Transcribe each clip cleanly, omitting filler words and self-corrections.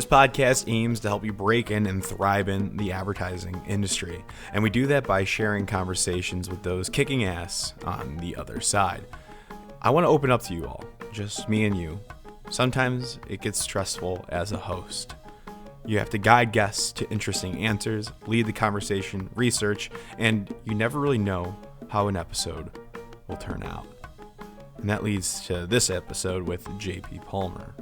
podcast aims to help you break in and thrive in the advertising industry. And we do that by sharing conversations with those kicking ass on the other side. I want to open up to you all, just me and you. Sometimes it gets stressful as a host. You have to guide guests to interesting answers, lead the conversation, research, and you never really know how an episode will turn out. And that leads to this episode with JP Palmer.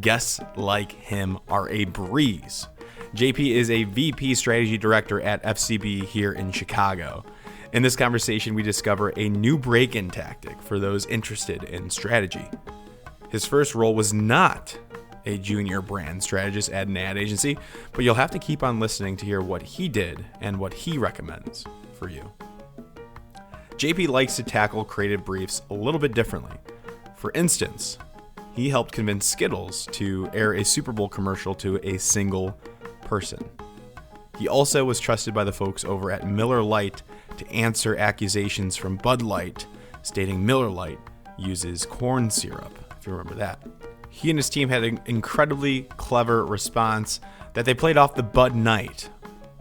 Guests like him are a breeze. JP is a VP Strategy Director at FCB here in Chicago. In this conversation, we discover a new break-in tactic for those interested in strategy. His first role was not a junior brand strategist at an ad agency, but you'll have to keep on listening to hear what he did and what he recommends for you. JP likes to tackle creative briefs a little bit differently. For instance, he helped convince Skittles to air a Super Bowl commercial to a single person. He also was trusted by the folks over at Miller Lite to answer accusations from Bud Light, stating Miller Lite uses corn syrup, if you remember that. He and his team had an incredibly clever response that they played off the Bud Night,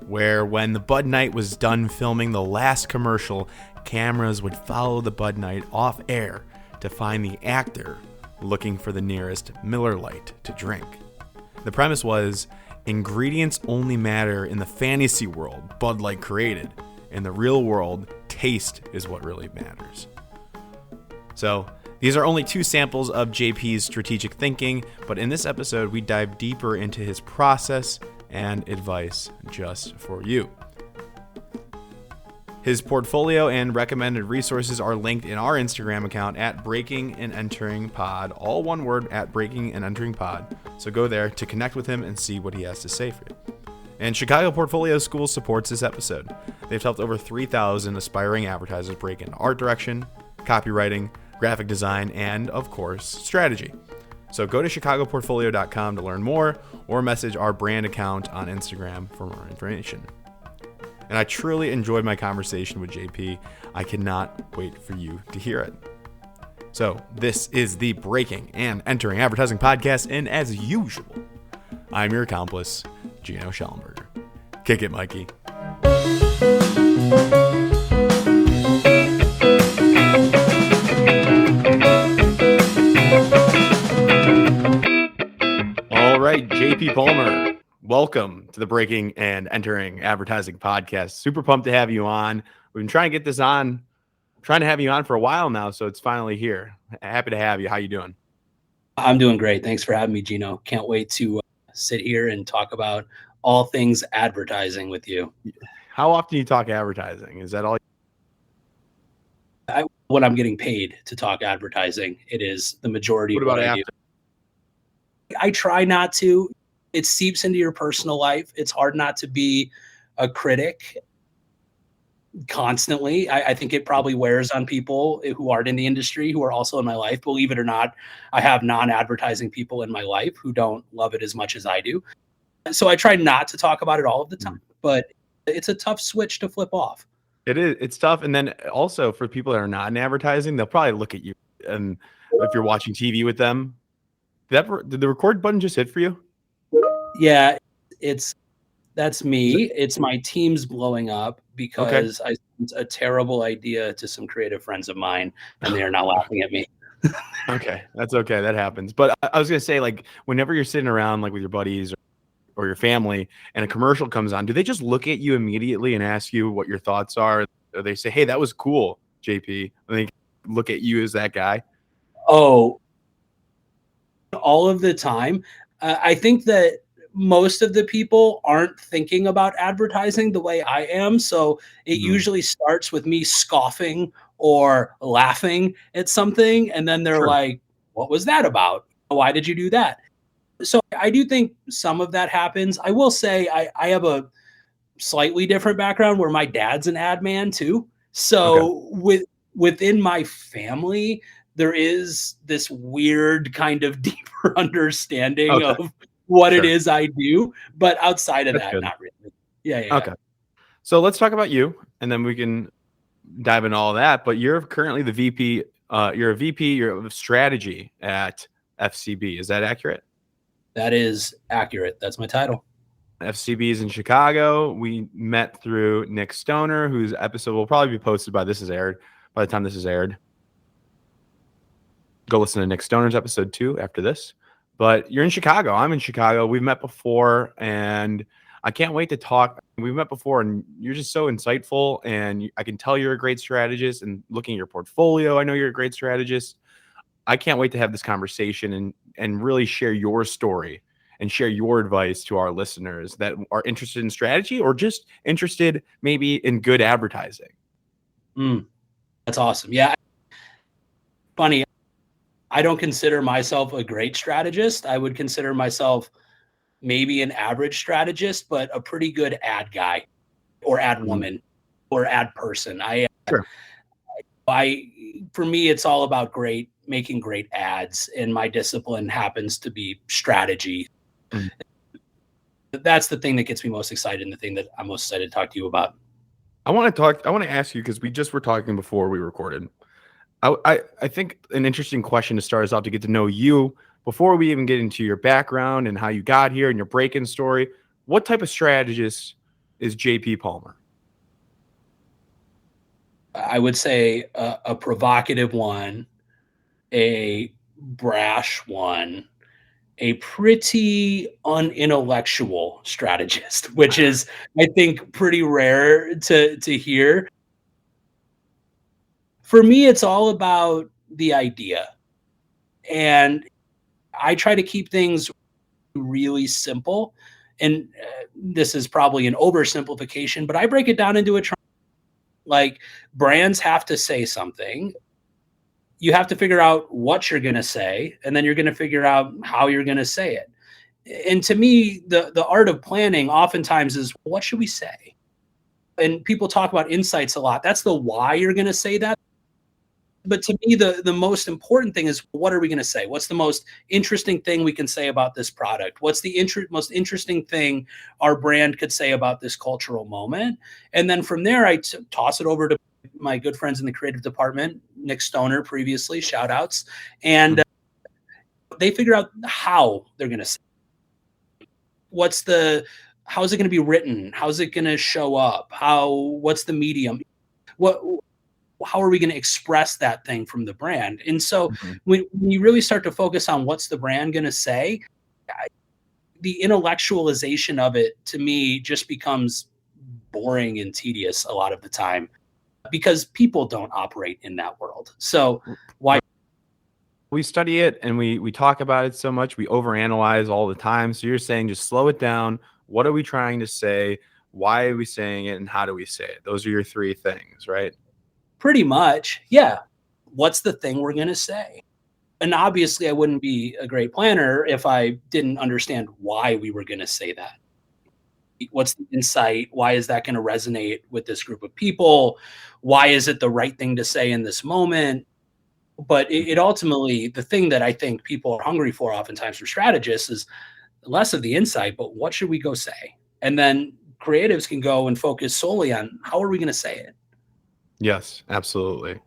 where when the Bud Night was done filming the last commercial, cameras would follow the Bud Night off air to find the actor looking for the nearest Miller Lite to drink. The premise was, ingredients only matter in the fantasy world Bud Light created. In the real world, taste is what really matters. So, these are only two samples of JP's strategic thinking, but in this episode, we dive deeper into his process and advice just for you. His portfolio and recommended resources are linked in our Instagram account at Breaking and Entering Pod, all one word, at Breaking and Entering Pod. So go there to connect with him and see what he has to say for you. And Chicago Portfolio School supports this episode. They've helped over 3,000 aspiring advertisers break into art direction, copywriting, graphic design, and, of course, strategy. So go to chicagoportfolio.com to learn more or message our brand account on Instagram for more information. And I truly enjoyed my conversation with JP. I cannot wait for you to hear it. So this is the Breaking and Entering Advertising Podcast, and as usual, I'm your accomplice, Gino Schellenberger. Kick it, Mikey. All right, JP Palmer, welcome to the Breaking and Entering Advertising Podcast. Super pumped to have you on. We've been trying to get this on, trying to have you on for a while now, so it's finally here. Happy to have you. How you doing? I'm doing great. Thanks for having me, Gino. Can't wait to sit here and talk about all things advertising with you. How often do you talk advertising? Is that all? When I'm getting paid to talk advertising, it is the majority What of what about I after? do. I try not to. It seeps into your personal life. It's hard not to be a critic constantly. I think it probably wears on people who aren't in the industry, who are also in my life. Believe it or not, I have non-advertising people in my life who don't love it as much as I do. So I try not to talk about it all of the time, but it's a tough switch to flip off. It is. It's tough. And then also for people that are not in advertising, they'll probably look at you. And if you're watching TV with them, did the record button just hit for you? Yeah, that's me. It's my team's blowing up because I sent a terrible idea to some creative friends of mine, and they are now laughing at me. Okay, that's okay. That happens. But I was gonna say, like, whenever you're sitting around, like with your buddies or your family, and a commercial comes on, do they just look at you immediately and ask you what your thoughts are? Or they say, "Hey, that was cool, JP," and they look at you as that guy? Oh, all of the time. I think that most of the people aren't thinking about advertising the way I am. So it usually starts with me scoffing or laughing at something. And then they're like, what was that about? Why did you do that? So I do think some of that happens. I will say I have a slightly different background where my dad's an ad man too. So within my family, there is this weird kind of deeper understanding of what it is I do, but outside of that, not really. Yeah. Okay. So let's talk about you, and then we can dive into all that. But you're currently the VP. You're a VP. You're of strategy at FCB. Is that accurate? That is accurate. That's my title. FCB is in Chicago. We met through Nick Stoner, whose episode will probably be posted by the time this is aired. Go listen to Nick Stoner's episode 2 after this. But you're in Chicago. I'm in Chicago. We've met before, and I can't wait to talk. We've met before, and you're just so insightful, and I can tell you're a great strategist. And looking at your portfolio, I know you're a great strategist. I can't wait to have this conversation and really share your story and share your advice to our listeners that are interested in strategy or just interested maybe in good advertising. That's awesome. Yeah. Funny. I don't consider myself a great strategist. I would consider myself maybe an average strategist, but a pretty good ad guy or ad woman or ad person. Sure. For me, it's all about making great ads, and my discipline happens to be strategy. That's the thing that gets me most excited, and the thing that I'm most excited to talk to you about. I want to ask you, because we just were talking before we recorded. I think an interesting question to start us off to get to know you before we even get into your background and how you got here and your break-in story. What type of strategist is JP Palmer? I would say a provocative one, a brash one, a pretty unintellectual strategist, which is, I think, pretty rare to hear. For me, it's all about the idea. And I try to keep things really simple. And this is probably an oversimplification, but I break it down into like brands have to say something. You have to figure out what you're going to say, and then you're going to figure out how you're going to say it. And to me, the art of planning oftentimes is, what should we say? And people talk about insights a lot. That's the why you're going to say that. But to me, the most important thing is, what are we going to say? What's the most interesting thing we can say about this product? What's the most interesting thing our brand could say about this cultural moment? And then from there, I toss it over to my good friends in the creative department, Nick Stoner previously, shout outs. And they figure out how they're going to say it. How's it going to be written? How's it going to show up? What's the medium? How are we going to express that thing from the brand? And so when you really start to focus on what's the brand going to say, the intellectualization of it, to me, just becomes boring and tedious a lot of the time, because people don't operate in that world. So why? We study it and we talk about it so much. We overanalyze all the time. So you're saying just slow it down. What are we trying to say? Why are we saying it? And how do we say it? Those are your 3 things, right? Pretty much. Yeah. What's the thing we're going to say? And obviously I wouldn't be a great planner if I didn't understand why we were going to say that. What's the insight? Why is that going to resonate with this group of people? Why is it the right thing to say in this moment? But it ultimately, the thing that I think people are hungry for oftentimes from strategists is less of the insight, but what should we go say? And then creatives can go and focus solely on, how are we going to say it? Yes, absolutely.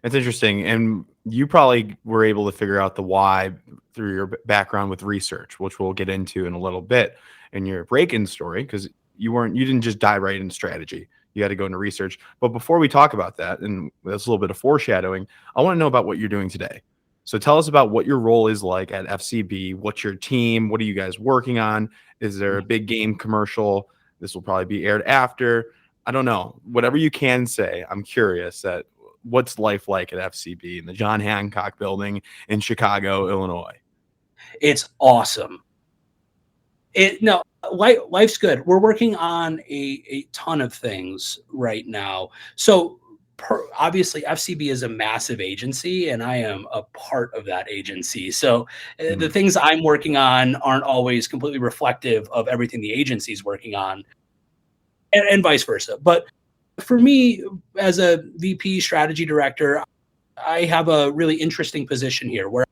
It's interesting. And you probably were able to figure out the why through your background with research, which we'll get into in a little bit in your break-in story, because you didn't just dive right into strategy. You had to go into research. But before we talk about that, and that's a little bit of foreshadowing, I want to know about what you're doing today. So tell us about what your role is like at FCB. What's your team? What are you guys working on? Is there a big game commercial? This will probably be aired after. I don't know. Whatever you can say, I'm curious at what's life like at FCB in the John Hancock building in Chicago, Illinois. It's awesome. Life's good. We're working on a ton of things right now. So obviously FCB is a massive agency, and I am a part of that agency. So the things I'm working on aren't always completely reflective of everything the agency's working on, and vice versa. But for me, as a VP strategy director, I have a really interesting position here where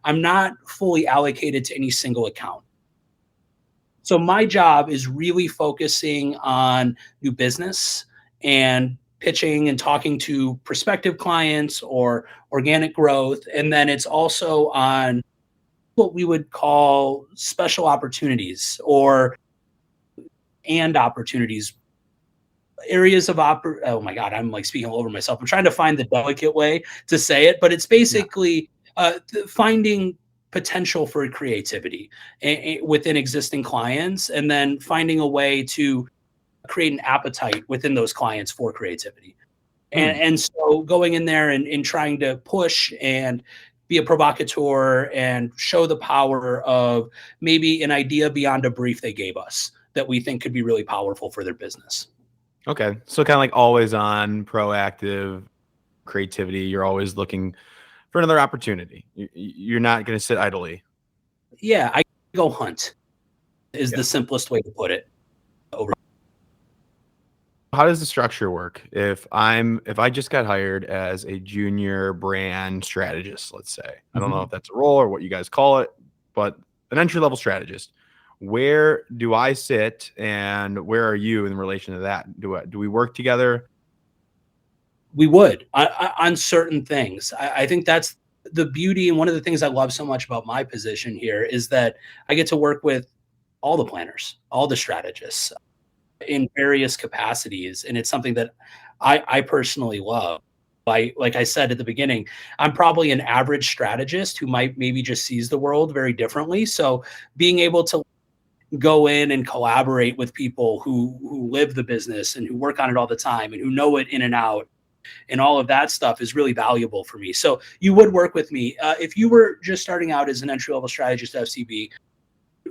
I'm not fully allocated to any single account. So my job is really focusing on new business and pitching and talking to prospective clients or organic growth. And then it's also on what we would call special opportunities or and opportunities, areas of oh my god, I'm like speaking all over myself. I'm trying to find the delicate way to say it, but it's Yeah. basically finding potential for creativity within existing clients, and then finding a way to create an appetite within those clients for creativity. Hmm. And so going in there and trying to push and be a provocateur and show the power of maybe an idea beyond a brief they gave us that we think could be really powerful for their business. Okay. So kind of like always on, proactive creativity. You're always looking for another opportunity. You're not going to sit idly. Yeah, I go hunt is Yeah. the simplest way to put it. Over. How does the structure work? If I just got hired as a junior brand strategist, let's say. I don't know Mhm. if that's a role or what you guys call it, but an entry level strategist. Where do I sit and where are you in relation to that? Do we work together? We would on certain things. I think that's the beauty, and one of the things I love so much about my position here is that I get to work with all the planners, all the strategists in various capacities, and it's something that I personally love. Like I said at the beginning, I'm probably an average strategist who might maybe just sees the world very differently. So being able to go in and collaborate with people who live the business and who work on it all the time and who know it in and out and all of that stuff is really valuable for me. So you would work with me if you were just starting out as an entry level strategist at FCB.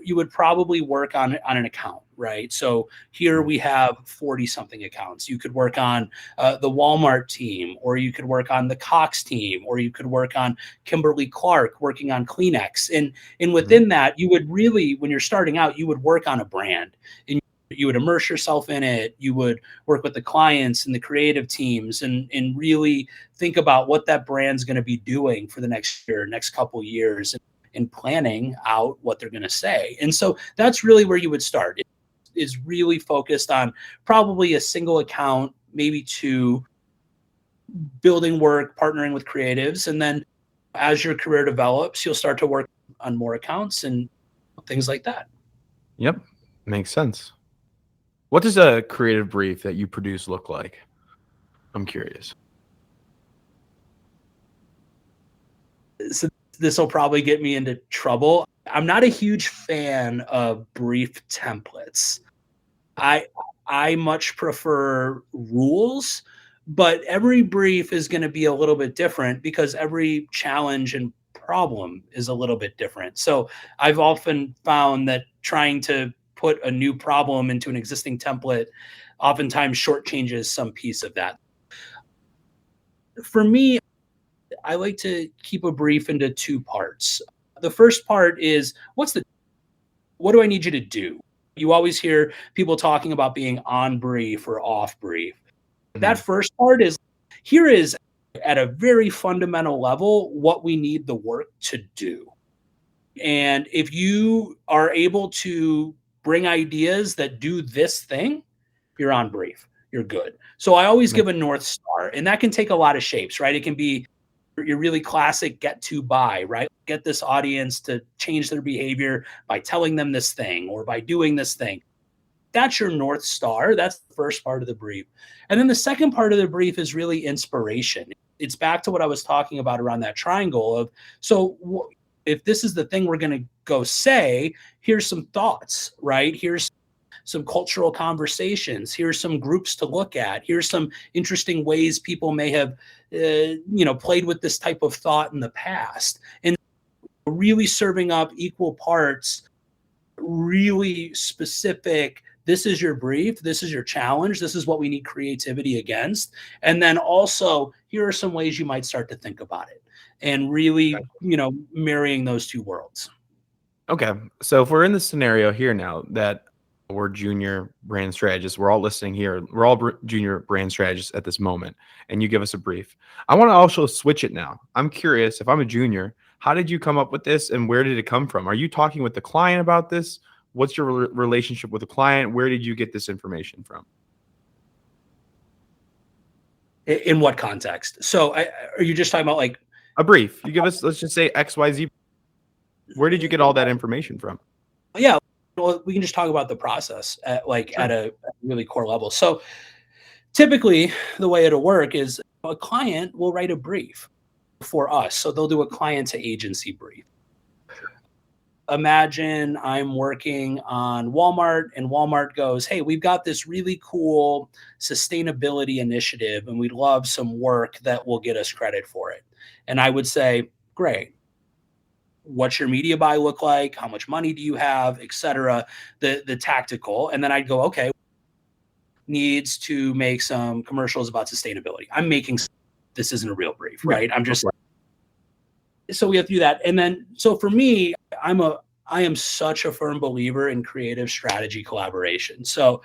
You would probably work on an account, right? So here we have 40 something accounts. You could work on the Walmart team, or you could work on the Cox team, or you could work on Kimberly Clark working on Kleenex. And Mhm. within that, you would really, when you're starting out, you would work on a brand and you would immerse yourself in it. You would work with the clients and the creative teams and really think about what that brand's going to be doing for the next year, next couple years, and planning out what they're going to say. And so that's really where you would start. It is really focused on probably a single account, maybe two, building work, partnering with creatives. And then as your career develops, you'll start to work on more accounts and things like that. Yep. Makes sense. What does a creative brief that you produce look like? I'm curious. So this will probably get me into trouble. I'm not a huge fan of brief templates. I I much prefer rules, but every brief is going to be a little bit different because every challenge and problem is a little bit different. So I've often found that trying to put a new problem into an existing template oftentimes shortchanges some piece of that. For me, I like to keep a brief into two parts. The first part is what do I need you to do? You always hear people talking about being on brief or off brief. That Mhm. first part is here is at a very fundamental level what we need the work to do. And if you are able to bring ideas that do this thing, you're on brief. You're good. So I always give a North Star, and that can take a lot of shapes, right? It can be your really classic get to buy, right? Get this audience to change their behavior by telling them this thing or by doing this thing. That's your North Star. That's the first part of the brief. And then the second part of the brief is really inspiration. It's back to what I was talking about around that triangle of so if this is the thing we're going to go say, here's some thoughts, right? Here's some cultural conversations. Here's some groups to look at. Here's some interesting ways people may have, played with this type of thought in the past, and really serving up equal parts, really specific. This is your brief. This is your challenge. This is what we need creativity against. And then also, here are some ways you might start to think about it and really, marrying those two worlds. Okay. So if we're in the scenario here now that we're junior brand strategists, we're all listening here. We're all junior brand strategists at this moment, and you give us a brief. I want to also switch it now. I'm curious if I'm a junior, how did you come up with this and where did it come from? Are you talking with the client about this? What's your relationship with the client? Where did you get this information from? In what context? So, are you just talking about like A brief. You give us, let's just say XYZ. Where did you get all that information from? Yeah, well, we can just talk about the process at Sure. at a really core level. So typically, the way it'll work is a client will write a brief for us. So they'll do a client to agency brief. Imagine I'm working on Walmart and Walmart goes, "Hey, we've got this really cool sustainability initiative and we'd love some work that will get us credit for it." And I would say, "Great. What's your media buy look like? How much money do you have, et cetera?" The tactical. And then I'd go, "Okay, needs to make some commercials about sustainability." I'm making this isn't a real brief, Yeah. right? I'm just Okay. so we have to do that. And then so for me, I am such a firm believer in creative strategy collaboration. So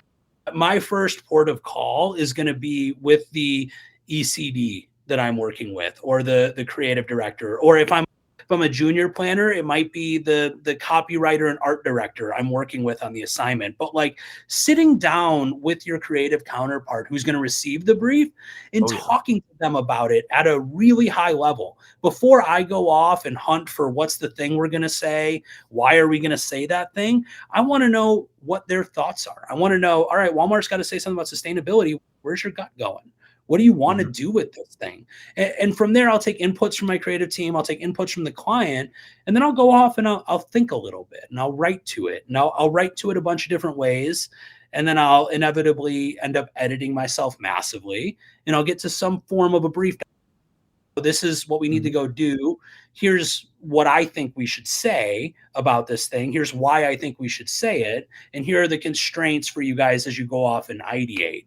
my first port of call is going to be with the ECD that I'm working with, or the creative director, or if I'm a junior planner, it might be the copywriter and art director I'm working with on the assignment. But like sitting down with your creative counterpart who's going to receive the brief and Oh yeah. talking to them about it at a really high level before I go off and hunt for what's the thing we're going to say, why are we going to say that thing? I want to know what their thoughts are. I want to know, all right, Walmart's got to say something about sustainability. Where's your gut going? What do you want to Mhm. do with this thing? And from there, I'll take inputs from my creative team. I'll take inputs from the client, and then I'll go off and I'll think a little bit and I'll write to it. And I'll write to it a bunch of different ways. And then I'll inevitably end up editing myself massively. And I'll get to some form of a brief. This is what we need to Mhm. go do. Here's what I think we should say about this thing. Here's why I think we should say it. And here are the constraints for you guys as you go off and ideate.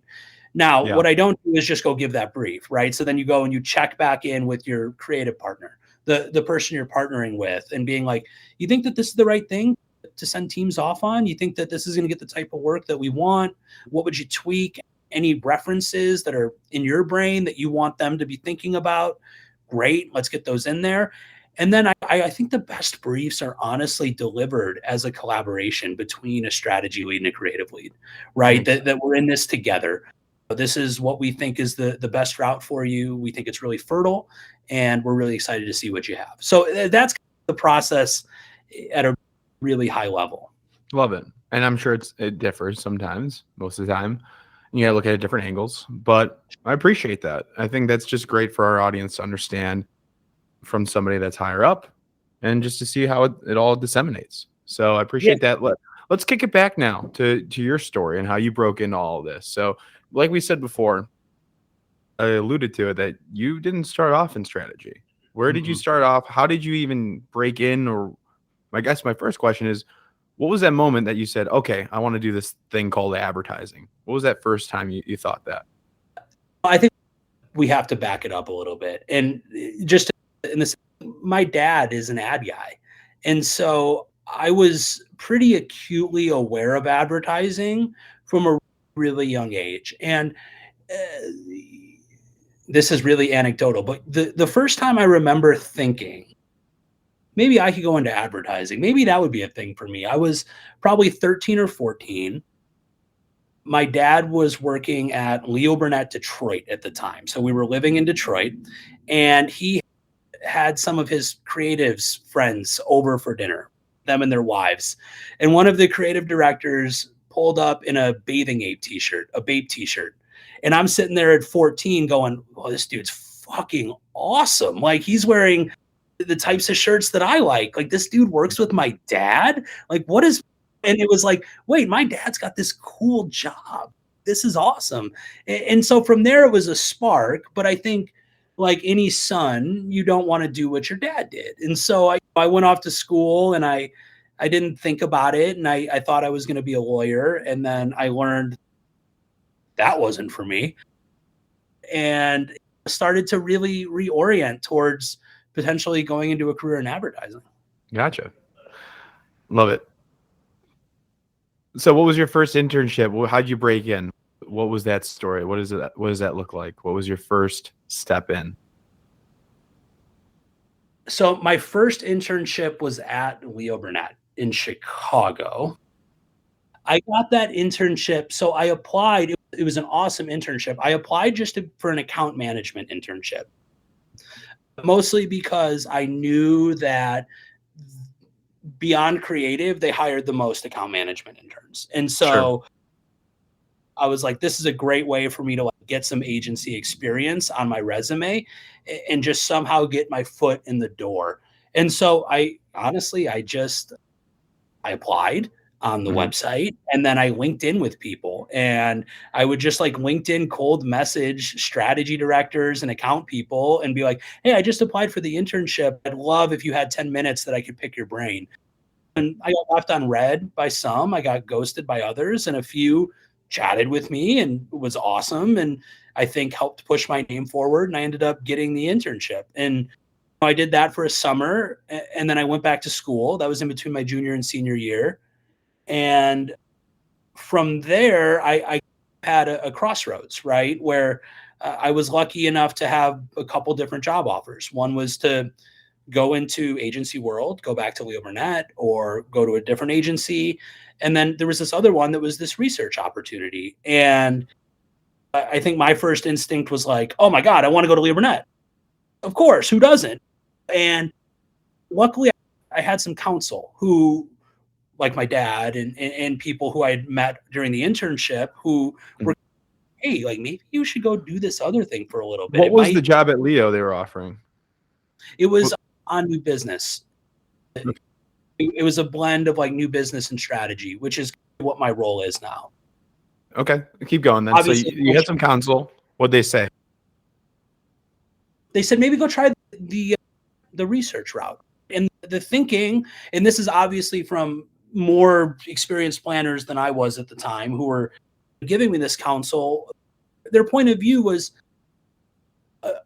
Now, Yeah. what I don't do is just go give that brief, right? So then you go and you check back in with your creative partner, the person you're partnering with, and being like, you think that this is the right thing to send teams off on? You think that this is going to get the type of work that we want? What would you tweak? Any references that are in your brain that you want them to be thinking about? Great, let's get those in there. And then I think the best briefs are honestly delivered as a collaboration between a strategy lead and a creative lead, right? Makes That we're in this together. This is what we think is the best route for you. We think it's really fertile, and we're really excited to see what you have. So that's the process at a really high level. Love it. And I'm sure it differs sometimes, most of the time. You gotta look at it different angles. But I appreciate that. I think that's just great for our audience to understand from somebody that's higher up and just to see how it all disseminates. So I Yeah. appreciate that. Let's kick it back now to your story and how you broke into all of this. So like we said before, I alluded to it that you didn't start off in strategy. Where did you Mhm. start off? How did you even break in? Or I guess my first question is, what was that moment that you said, okay, I want to do this thing called advertising? What was that first time you thought that? I think we have to back it up a little bit. And just in this, my dad is an ad guy. And so I was pretty acutely aware of advertising from a really young age. And uh, this is really anecdotal, but the first time I remember thinking, maybe I could go into advertising, maybe that would be a thing for me. I was probably 13 or 14. My dad was working at Leo Burnett Detroit at the time. So we were living in Detroit, and he had some of his creatives friends over for dinner, them and their wives. And one of the creative directors pulled up in a bathing ape t-shirt, a Bape t-shirt. And I'm sitting there at 14 going, "Oh, this dude's fucking awesome. Like he's wearing the types of shirts that I like. Like this dude works with my dad. Like what is," and it was like, wait, my dad's got this cool job. This is awesome. And so from there it was a spark, but I think like any son, you don't want to do what your dad did. And so I went off to school and I didn't think about it. And I thought I was going to be a lawyer. And then I learned that wasn't for me and started to really reorient towards potentially going into a career in advertising. Gotcha. Love it. So what was your first internship? How'd you break in? What was that story? What is it? What does that look like? What was your first step in? So my first internship was at Leo Burnett in Chicago. I got that internship. So I applied. It was an awesome internship. I applied for an account management internship, mostly because I knew that beyond creative, they hired the most account management interns. And Sure. so I was like, this is a great way for me to like get some agency experience on my resume and just somehow get my foot in the door. And so I honestly, I applied on the Mhm. website and then I linked in with people and I would just like LinkedIn cold message strategy directors and account people and be like, hey, I just applied for the internship. I'd love if you had 10 minutes that I could pick your brain. And I got left on red by some, I got ghosted by others, and a few chatted with me and it was awesome. And I think helped push my name forward. And I ended up getting the internship. And I did that for a summer. And then I went back to school. That was in between my junior and senior year. And from there, I had a crossroads, right? Where I was lucky enough to have a couple different job offers. One was to go into agency world, go back to Leo Burnett or go to a different agency. And then there was this other one that was this research opportunity. And I think my first instinct was like, oh my God, I want to go to Leo Burnett. Of course, who doesn't? And luckily, I had some counsel who, like my dad and people who I had met during the internship who Mm. were, hey, like maybe you should go do this other thing for a little bit. What was the job at Leo they were offering? It What was on new business. It was a blend of like new business and strategy, which is what my role is now. Okay, keep going then. So Obviously, you had some counsel. What'd they say? they said maybe go try the research route and the thinking. And this is obviously from more experienced planners than I was at the time who were giving me this counsel. Their point of view was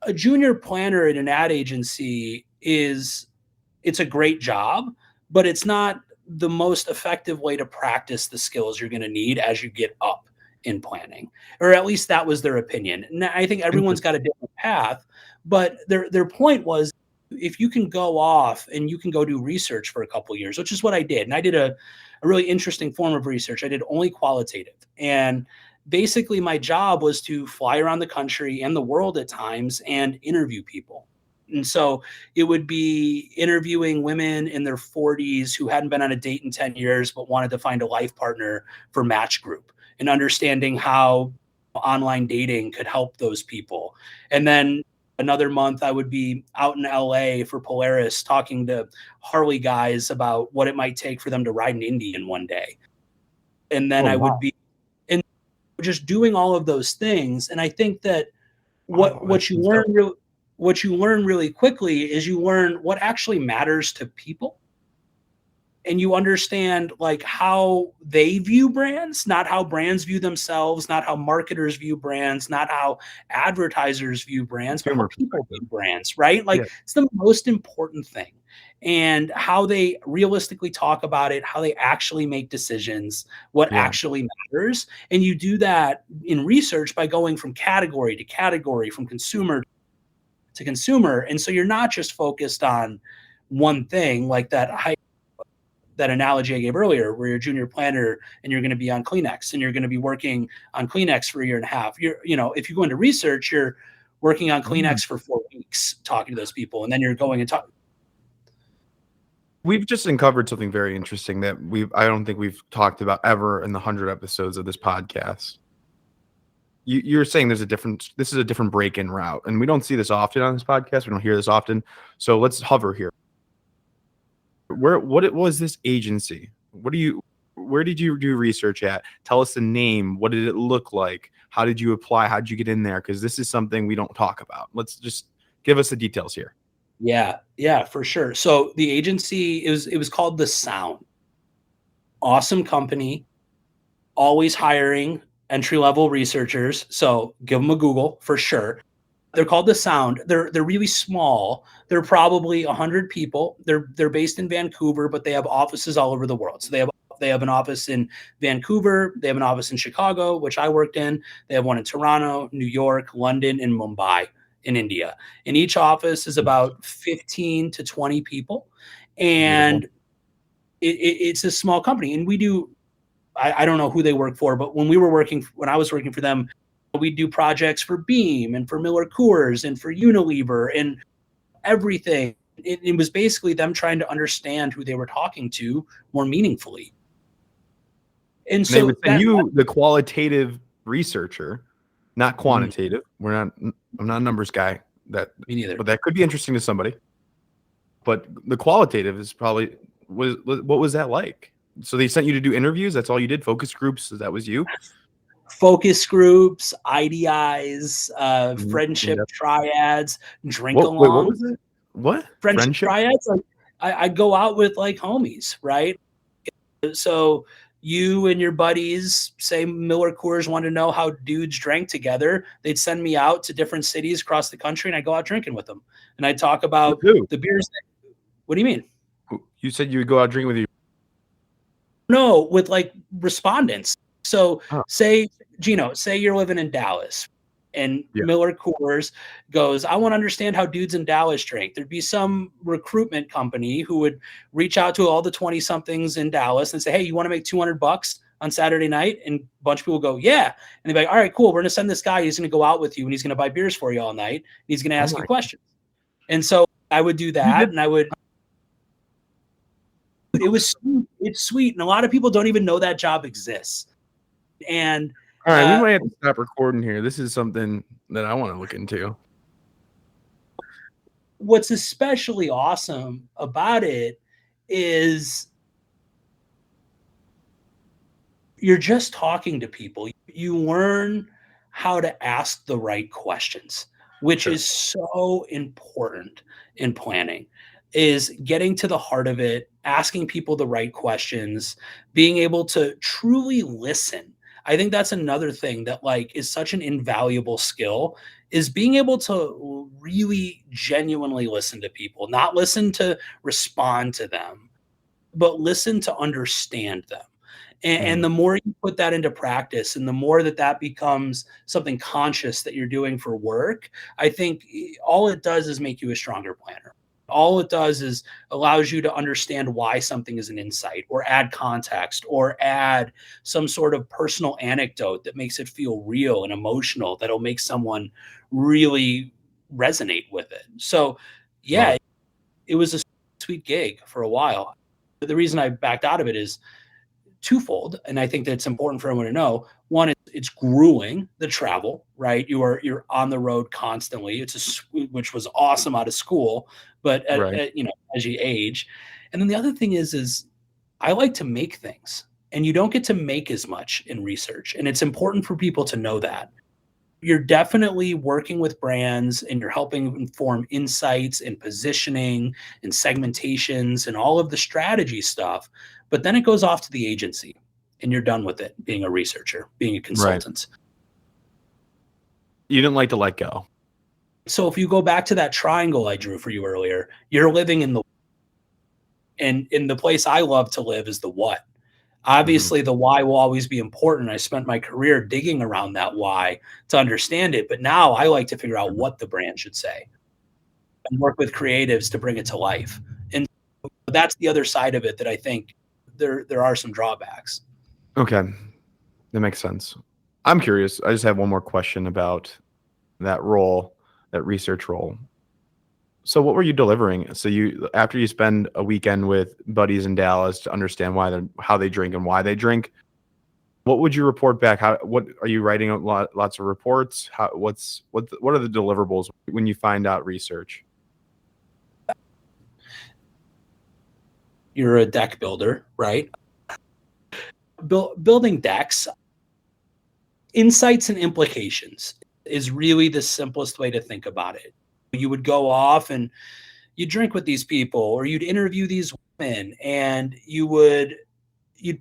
a junior planner at an ad agency it's a great job, but it's not the most effective way to practice the skills you're going to need as you get up in planning, or at least that was their opinion. And I think everyone's got a different path, but their point was if you can go off and you can go do research for a couple of years, which is what I did. And I did a really interesting form of research. I did only qualitative. And basically my job was to fly around the country and the world at times and interview people. And so it would be interviewing women in their 40s who hadn't been on a date in 10 years, but wanted to find a life partner for Match Group and understanding how online dating could help those people. And then another month, I would be out in LA for Polaris talking to Harley guys about what it might take for them to ride an Indian one day. And then Oh I would wow, be in just doing all of those things. And I think that wow, what you learn what you learn really quickly is you learn what actually matters to people and you understand like how they view brands, not how brands view themselves, not how marketers view brands, not how advertisers view brands, but how consumer people perspective. view brands, right? Yeah, Like it's the most important thing. And how they realistically talk about it, how they actually make decisions, what yeah, actually matters. And you do that in research by going from category to category, from consumer to consumer. And so you're not just focused on one thing like that analogy I gave earlier, where you're a junior planner and you're going to be on Kleenex and you're going to be working on Kleenex for a year and a half. If you go into research, you're working on mm. Kleenex for 4 weeks, talking to those people, and then you're going and talk. We've just uncovered something very interesting that I don't think we've talked about ever in the 100 episodes of this podcast. You're saying this is a different break-in route, and we don't see this often on this podcast. We don't hear this often. So let's hover here. What was this agency? Where did you do research at? Tell us the name. What did it look like? How did you apply? How did you get in there? Because this is something we don't talk about. Let's just give us the details here. Yeah, for sure. So the agency it was called The Sound. Awesome company, always hiring entry-level researchers. So give them a Google for sure. They're called The Sound. They're really small. They're probably 100 people. They're based in Vancouver, but they have offices all over the world. So they have an office in Vancouver. They have an office in Chicago, which I worked in. They have one in Toronto, New York, London, and Mumbai in India. And each office is about 15 to 20 people. Beautiful. And it's a small company. And we do, I don't know who they work for, but when I was working for them, we do projects for Beam and for Miller Coors and for Unilever and everything It was basically them trying to understand who they were talking to more meaningfully. And They would so send that you the qualitative researcher, not quantitative. I'm not a numbers guy. Me neither. But that could be interesting to somebody. But the qualitative is probably what was that like? So they sent you to do interviews. That's all you did. Focus groups. That was you. Focus groups, IDIs, friendship Yeah. triads, drink Wait, what along. was it? What Friendship triads? Like, I go out with like homies, right? So you and your buddies, say Miller Coors, want to know how dudes drank together. They'd send me out to different cities across the country, and I go out drinking with them. And I talk about Who? the beers. What do you mean? You said you would go out drinking with you. No, with like respondents. So Oh. say, Gino, say you're living in Dallas and Miller Coors goes, I want to understand how dudes in Dallas drink. There'd be some recruitment company who would reach out to all the 20 somethings in Dallas and say, hey, you want to make $200 on Saturday night? And a bunch of people go, yeah. And they'd be like, all right, cool. We're going to send this guy. He's going to go out with you and he's going to buy beers for you all night. And he's going to ask you questions. And so I would do that. And it's sweet. And a lot of people don't even know that job exists. And all right, we might have to stop recording here. This is something that I want to look into. What's especially awesome about it is you're just talking to people. You learn how to ask the right questions, which is so important in planning, is getting to the heart of it, asking people the right questions, being able to truly listen. I think that's another thing that like is such an invaluable skill, is being able to really genuinely listen to people, not listen to respond to them, but listen to understand them. And the more you put that into practice and the more that becomes something conscious that you're doing for work, I think all it does is make you a stronger planner. All it does is allows you to understand why something is an insight, or add context, or add some sort of personal anecdote that makes it feel real and emotional, that'll make someone really resonate with it. So yeah, it was a sweet gig for a while. But the reason I backed out of it is twofold, and I think that it's important for everyone to know. One, it's grueling, the travel, right? You're on the road constantly. Which was awesome out of school, but as you age. And then the other thing is I like to make things, and you don't get to make as much in research, and it's important for people to know that. You're definitely working with brands and you're helping inform insights and positioning and segmentations and all of the strategy stuff. But then it goes off to the agency and you're done with it, being a researcher, being a consultant. Right. You didn't like to let go. So if you go back to that triangle I drew for you earlier, you're living in the place I love to live is the what. Obviously, the why will always be important. I spent my career digging around that why to understand it. But now I like to figure out what the brand should say and work with creatives to bring it to life. And that's the other side of it that I think there are some drawbacks. Okay. That makes sense. I'm curious. I just have one more question about that role, that research role. So what were you delivering? So after you spend a weekend with buddies in Dallas to understand how they drink and why they drink, what would you report back? What are you writing? Lots of reports? What are the deliverables when you find out research? You're a deck builder, right? Building decks, insights and implications is really the simplest way to think about it. You would go off and you drink with these people, or you'd interview these women, and you'd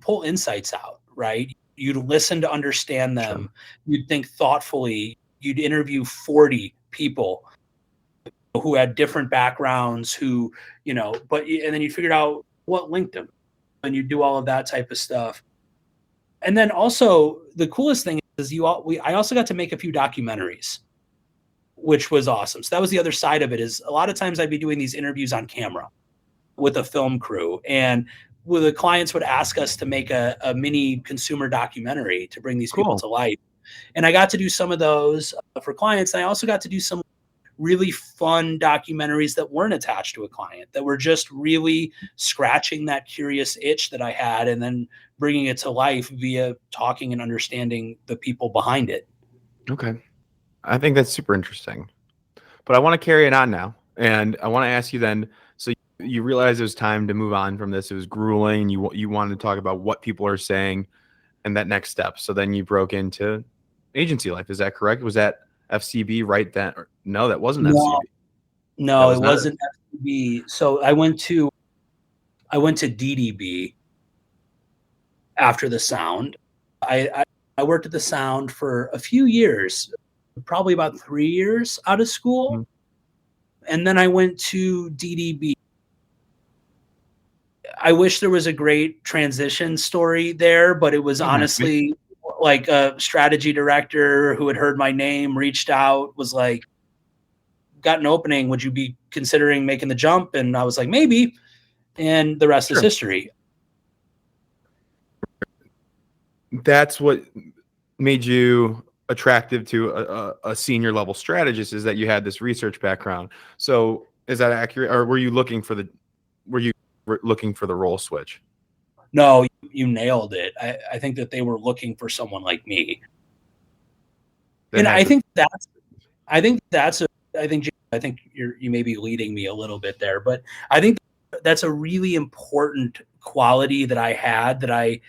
pull insights out, right? You'd listen to understand them. Sure. You'd think thoughtfully. You'd interview 40 people who had different backgrounds, and then you figured out what linked them, and you do all of that type of stuff. And then also the coolest thing is I also got to make a few documentaries, which was awesome. So that was the other side of it, is a lot of times I'd be doing these interviews on camera with a film crew, and the clients would ask us to make a mini consumer documentary to bring these people to life. And I got to do some of those for clients. And I also got to do some really fun documentaries that weren't attached to a client, that were just really scratching that curious itch that I had and then bringing it to life via talking and understanding the people behind it. Okay. I think that's super interesting. But I want to carry it on now. And I want to ask you then, so you realized it was time to move on from this. It was grueling. You wanted to talk about what people are saying and that next step. So then you broke into agency life. Is that correct? Was that FCB right then? No, that wasn't No, FCB. no, it wasn't FCB. So I went to DDB after the Sound. I worked at the Sound for a few years, probably about 3 years out of school. Mm-hmm. And then I went to DDB. I wish there was a great transition story there, but it was honestly like a strategy director who had heard my name, reached out, was like, got an opening. Would you be considering making the jump? And I was like, maybe. And the rest is history. That's what made you attractive to a senior level strategist, is that you had this research background. So is that accurate? Or were you looking for the role switch? No, you nailed it. I think that they were looking for someone like me. And I think you may be leading me a little bit there, but I think that's a really important quality that I had that I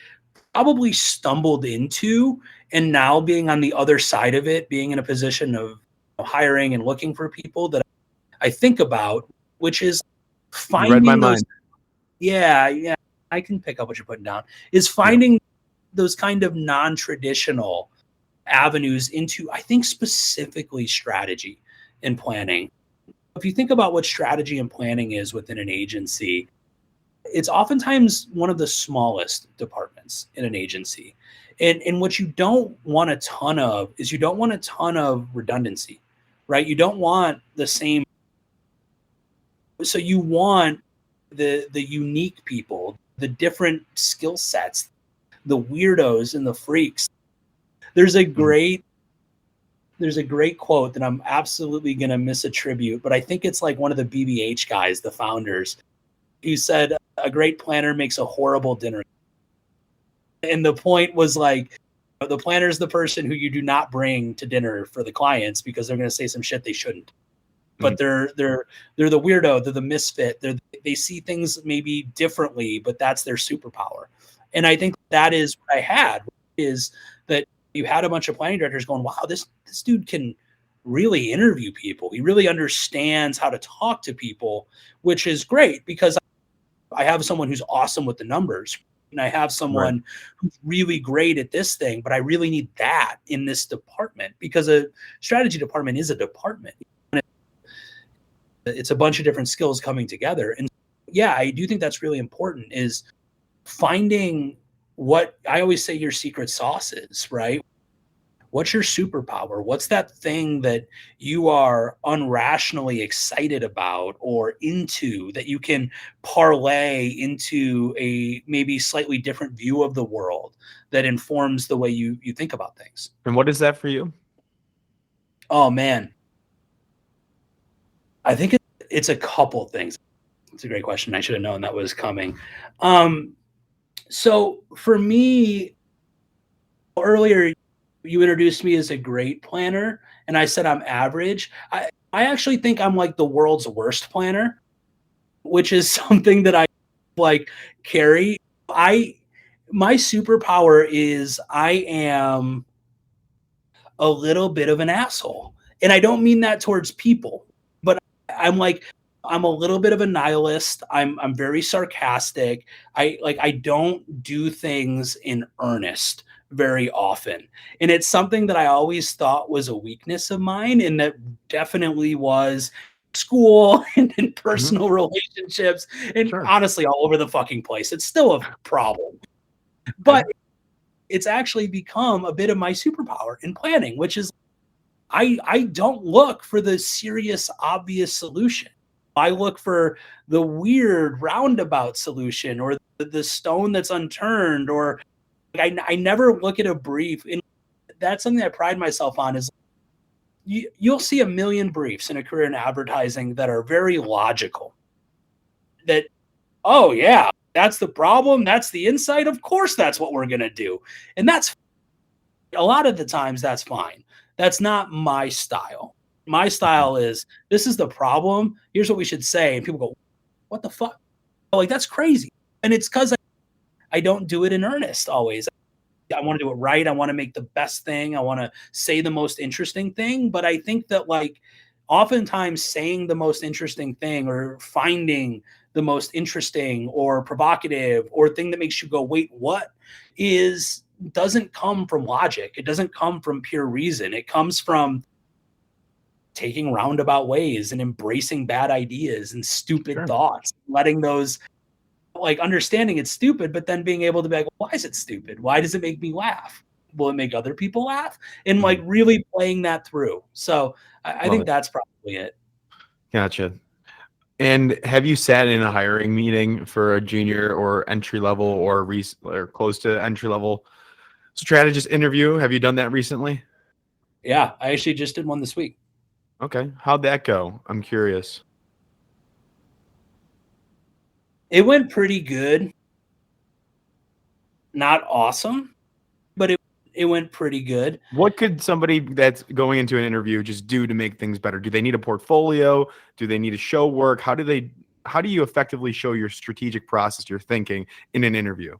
probably stumbled into, and now being on the other side of it, being in a position of hiring and looking for people, that I think about, which is finding you read my mind. Yeah, I can pick up what you're putting down, is finding those kind of non-traditional avenues into, I think, specifically strategy and planning. If you think about what strategy and planning is within an agency, it's oftentimes one of the smallest departments in an agency. And what you don't want a ton of is you don't want a ton of redundancy, right? You don't want the same. So you want the unique people, the different skill sets, the weirdos and the freaks. There's a great quote that I'm absolutely going to misattribute, but I think it's like one of the BBH guys, the founders, who said, a great planner makes a horrible dinner. And the point was like, the planner is the person who you do not bring to dinner for the clients because they're going to say some shit they shouldn't. But they're the weirdo, they're the misfit. They see things maybe differently, but that's their superpower. And I think that is what I had, is that you had a bunch of planning directors going, wow, this dude can really interview people. He really understands how to talk to people, which is great because I have someone who's awesome with the numbers, and I have someone who's really great at this thing, but I really need that in this department, because a strategy department is a department. It's a bunch of different skills coming together. And yeah, I do think that's really important, is finding what I always say your secret sauce is, right? What's your superpower? What's that thing that you are unrationally excited about or into, that you can parlay into a maybe slightly different view of the world that informs the way you think about things? And what is that for you? Oh, man. I think it's a couple things. It's a great question. I should have known that was coming. So for me, earlier, you introduced me as a great planner, and I said I'm average. I actually think I'm like the world's worst planner, which is something that I like carry. My superpower is I am a little bit of an asshole. And I don't mean that towards people, but I'm a little bit of a nihilist. I'm very sarcastic. I don't do things in earnest very often. And it's something that I always thought was a weakness of mine, and that definitely was school and in personal relationships, and honestly all over the fucking place. It's still a problem. But it's actually become a bit of my superpower in planning, which is I don't look for the serious, obvious solution. I look for the weird roundabout solution, or the stone that's unturned, or I never look at a brief. And that's something I pride myself on, is you'll see a million briefs in a career in advertising that are very logical. That, oh yeah, that's the problem. That's the insight. Of course, that's what we're going to do. And that's a lot of the times that's fine. That's not my style. My style is, this is the problem. Here's what we should say. And people go, what the fuck? Like, that's crazy. And it's because I don't do it in earnest always. I want to do it right. I want to make the best thing. I want to say the most interesting thing. But I think that, like, oftentimes saying the most interesting thing or finding the most interesting or provocative or thing that makes you go, wait, what, is doesn't come from logic. It doesn't come from pure reason. It comes from taking roundabout ways and embracing bad ideas and stupid thoughts, letting those, like, understanding it's stupid, but then being able to be like, why is it stupid? Why does it make me laugh? Will it make other people laugh? And like really playing that through. So I think that's probably it. Gotcha. And have you sat in a hiring meeting for a junior or entry level or close to entry level strategist interview? Have you done that recently? Yeah, I actually just did one this week. Okay. How'd that go? I'm curious. It went pretty good. Not awesome, but it went pretty good. What could somebody that's going into an interview just do to make things better? Do they need a portfolio? Do they need to show work? How do you effectively show your strategic process, your thinking in an interview?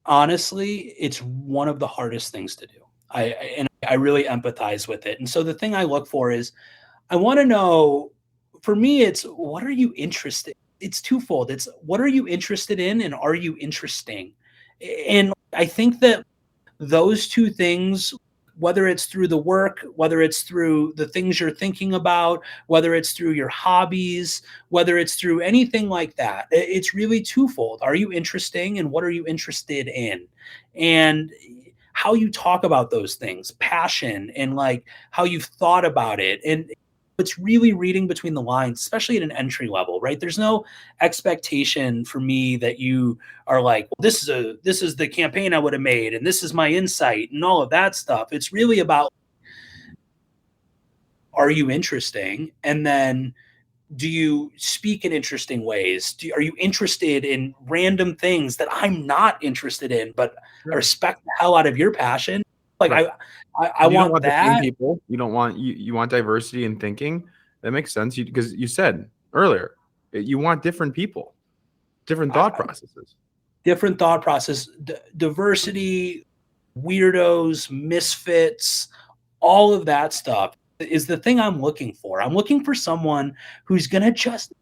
Honestly, it's one of the hardest things to do. I really empathize with it. And so the thing I look for is, I want to know, for me, it's, what are you interested? It's twofold. It's, what are you interested in and are you interesting? And I think that those two things, whether it's through the work, whether it's through the things you're thinking about, whether it's through your hobbies, whether it's through anything like that, it's really twofold. Are you interesting and what are you interested in? And how you talk about those things, passion, and like how you've thought about it. And it's really reading between the lines, especially at an entry level, right? There's no expectation for me that you are like, well, this is the campaign I would have made, and this is my insight and all of that stuff. It's really about, are you interesting? And then, do you speak in interesting ways? Are you interested in random things that I'm not interested in, but I respect the hell out of your passion? Like, I want the same that. people. You don't want you want diversity in thinking. That makes sense. Because you said earlier, you want different people, different thought processes. Different thought process, diversity, weirdos, misfits, all of that stuff is the thing I'm looking for. I'm looking for someone who's going to just,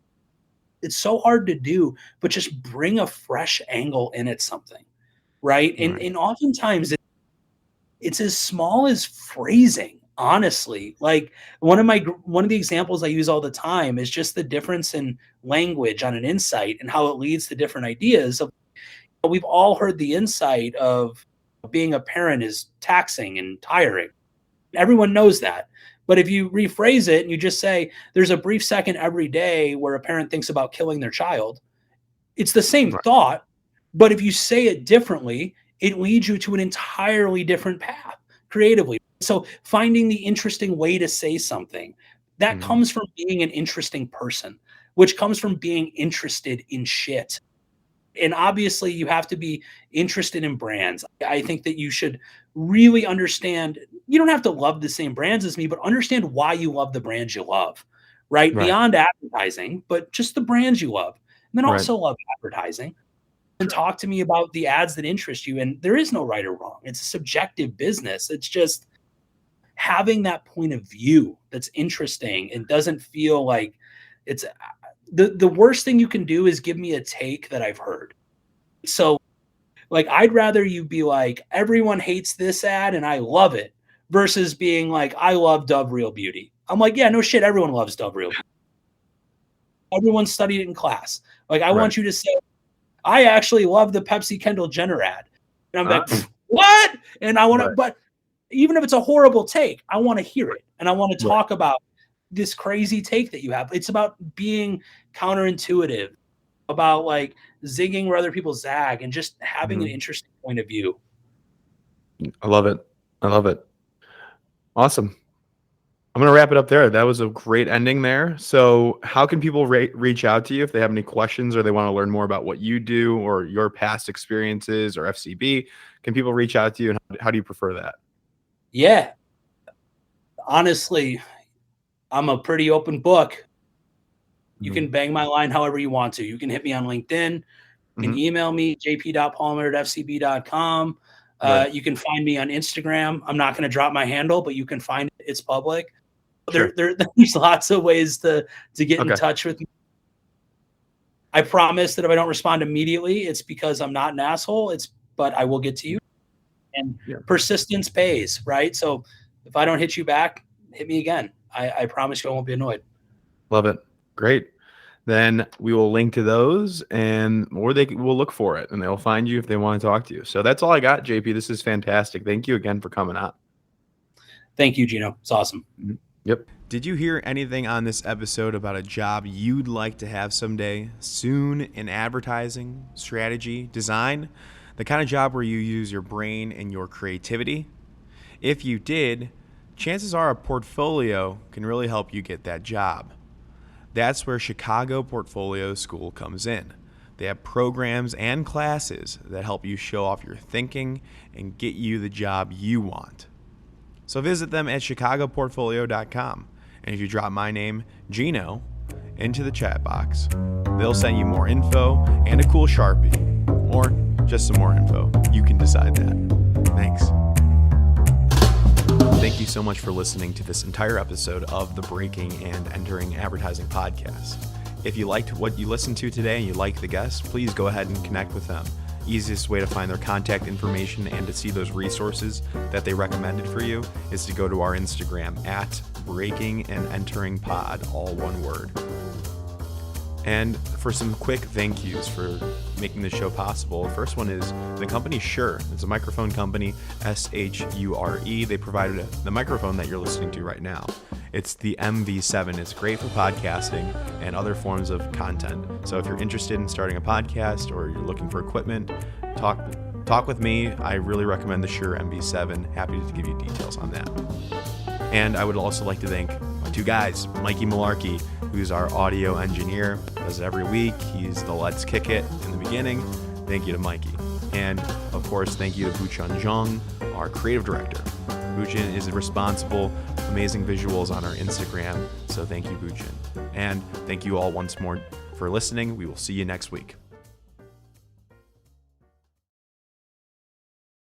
it's so hard to do, but just bring a fresh angle in at something, right? And oftentimes it's as small as phrasing, honestly. Like, one of the examples I use all the time is just the difference in language on an insight and how it leads to different ideas. We've all heard the insight of being a parent is taxing and tiring. Everyone knows that. But if you rephrase it and you just say, there's a brief second every day where a parent thinks about killing their child, it's the same thought. But if you say it differently, it leads you to an entirely different path creatively. So finding the interesting way to say something, that comes from being an interesting person, which comes from being interested in shit. And obviously you have to be interested in brands. I think that you should really understand, you don't have to love the same brands as me, but understand why you love the brands you love, right? Beyond advertising, but just the brands you love. And then also love advertising. And talk to me about the ads that interest you. And there is no right or wrong. It's a subjective business. It's just having that point of view that's interesting and doesn't feel like it's the worst thing you can do is give me a take that I've heard. So, like, I'd rather you be like, everyone hates this ad and I love it, versus being like, I love Dove Real Beauty. I'm like, yeah, no shit, everyone loves Dove Real Beauty. Everyone studied it in class. Like, I want you to say, I actually love the Pepsi Kendall Jenner ad. And I'm like, what? And I want to, but even if it's a horrible take, I want to hear it. And I want to talk about this crazy take that you have. It's about being counterintuitive, about like zigging where other people zag, and just having an interesting point of view. I love it. I love it. Awesome. I'm going to wrap it up there. That was a great ending there. So how can people reach out to you if they have any questions or they want to learn more about what you do or your past experiences or FCB? Can people reach out to you, and how do you prefer that? Yeah, honestly, I'm a pretty open book. You Mhm. can bang my line however you want to. You can hit me on LinkedIn. You can Mhm. email me, jp.palmer@fcb.com. Right. You can find me on Instagram. I'm not going to drop my handle, but you can find it. It's public. Sure. There's lots of ways to get in Okay. touch with me. I promise that if I don't respond immediately, it's because I'm not an asshole. But I will get to you. And Yeah. persistence pays, right? So if I don't hit you back, hit me again. I promise you I won't be annoyed. Love it. Great. Then we will link to those, or they will look for it and they'll find you if they want to talk to you. So that's all I got, JP. This is fantastic. Thank you again for coming on. Thank you, Gino. It's awesome. Yep. Did you hear anything on this episode about a job you'd like to have someday, soon, in advertising, strategy, design? The kind of job where you use your brain and your creativity? If you did, chances are a portfolio can really help you get that job. That's where Chicago Portfolio School comes in. They have programs and classes that help you show off your thinking and get you the job you want. So visit them at chicagoportfolio.com. And if you drop my name, Gino, into the chat box, they'll send you more info and a cool Sharpie. Or just some more info. You can decide that. Thanks. Thank you so much for listening to this entire episode of the Breaking and Entering Advertising podcast. If you liked what you listened to today and you like the guests, please go ahead and connect with them. Easiest way to find their contact information and to see those resources that they recommended for you is to go to our Instagram at Breaking and Entering Pod, all one word. And for some quick thank yous for making this show possible, the first one is the company Shure. It's a microphone company, Shure. They provided the microphone that you're listening to right now. It's the MV7. It's great for podcasting and other forms of content. So if you're interested in starting a podcast or you're looking for equipment, talk with me. I really recommend the Shure MV7. Happy to give you details on that. And I would also like to thank my two guys, Mikey Malarkey, who's our audio engineer, does it every week. He's the Let's Kick It in the beginning. Thank you to Mikey. And of course, thank you to Buchan Zhang, our creative director. Buchan is responsible, amazing visuals on our Instagram. So thank you, Buchan. And thank you all once more for listening. We will see you next week.